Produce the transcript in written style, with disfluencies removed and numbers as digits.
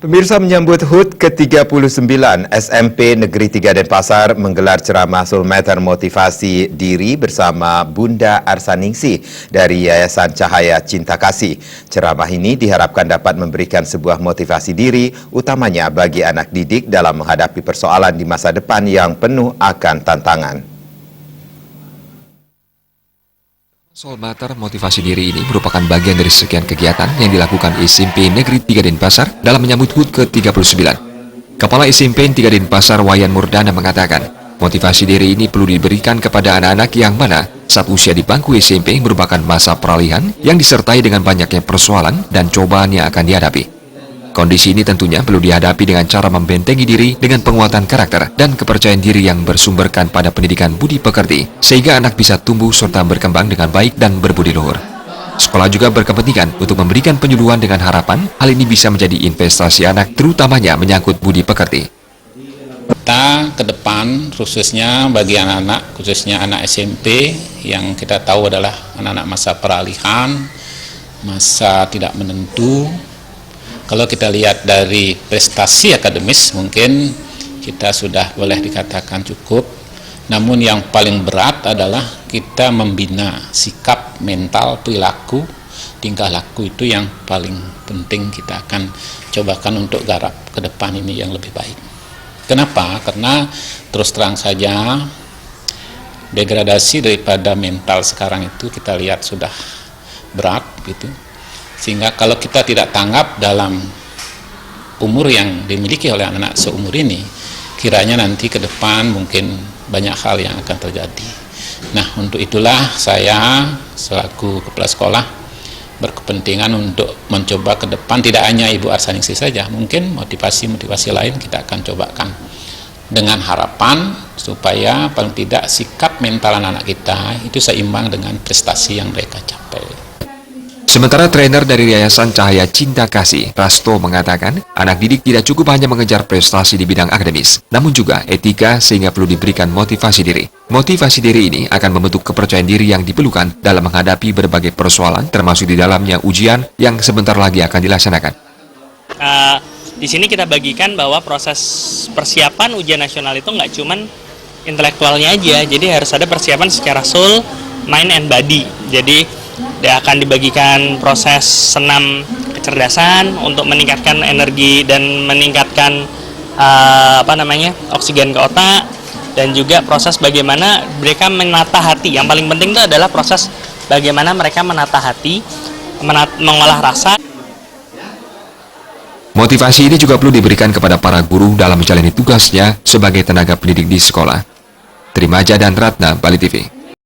Pemirsa, menyambut HUT ke-39, SMP Negeri 3 Denpasar menggelar ceramah Sulmeter Motivasi Diri bersama Bunda Arsaningsih dari Yayasan Cahaya Cinta Kasih. Ceramah ini diharapkan dapat memberikan sebuah motivasi diri, utamanya bagi anak didik dalam menghadapi persoalan di masa depan yang penuh akan tantangan. Sulmeter Motivasi Diri ini merupakan bagian dari sekian kegiatan yang dilakukan SMP Negeri 3 Denpasar dalam menyambut HUT ke-39. Kepala SMP 3 Denpasar Wayan Murdana mengatakan, motivasi diri ini perlu diberikan kepada anak-anak yang mana saat usia di bangku SMP merupakan masa peralihan yang disertai dengan banyaknya persoalan dan cobaan yang akan dihadapi. Kondisi ini tentunya perlu dihadapi dengan cara membentengi diri dengan penguatan karakter dan kepercayaan diri yang bersumberkan pada pendidikan budi pekerti, sehingga anak bisa tumbuh serta berkembang dengan baik dan berbudi luhur. Sekolah juga berkepentingan untuk memberikan penyuluhan dengan harapan hal ini bisa menjadi investasi anak, terutamanya menyangkut budi pekerti. Kita ke depan, khususnya bagi anak-anak, khususnya anak SMP, yang kita tahu adalah anak-anak masa peralihan, masa tidak menentu. Kalau kita lihat dari prestasi akademis, mungkin kita sudah boleh dikatakan cukup. Namun yang paling berat adalah kita membina sikap, mental, perilaku, tingkah laku itu yang paling penting kita akan cobakan untuk garap ke depan ini yang lebih baik. Kenapa? Karena terus terang saja degradasi daripada mental sekarang itu kita lihat sudah berat gitu. Sehingga kalau kita tidak tanggap dalam umur yang dimiliki oleh anak-anak seumur ini, kiranya nanti ke depan mungkin banyak hal yang akan terjadi. Nah, untuk itulah saya selaku kepala sekolah berkepentingan untuk mencoba ke depan, tidak hanya Ibu Arsaningsih saja, mungkin motivasi-motivasi lain kita akan cobakan dengan harapan supaya paling tidak sikap mental anak-anak kita itu seimbang dengan prestasi yang mereka capai. Sementara trainer dari Yayasan Cahaya Cinta Kasih, Rasto, mengatakan anak didik tidak cukup hanya mengejar prestasi di bidang akademis, namun juga etika sehingga perlu diberikan motivasi diri. Motivasi diri ini akan membentuk kepercayaan diri yang diperlukan dalam menghadapi berbagai persoalan, termasuk di dalamnya ujian yang sebentar lagi akan dilaksanakan. Di sini kita bagikan bahwa proses persiapan ujian nasional itu nggak cuman intelektualnya aja, jadi harus ada persiapan secara soul, mind, and body. Jadi dia akan dibagikan proses senam kecerdasan untuk meningkatkan energi dan meningkatkan oksigen ke otak, dan juga proses bagaimana mereka menata hati. Yang paling penting itu adalah proses bagaimana mereka menata hati, mengolah rasa. Motivasi ini juga perlu diberikan kepada para guru dalam menjalani tugasnya sebagai tenaga pendidik di sekolah. Trimaja dan Ratna, Bali TV.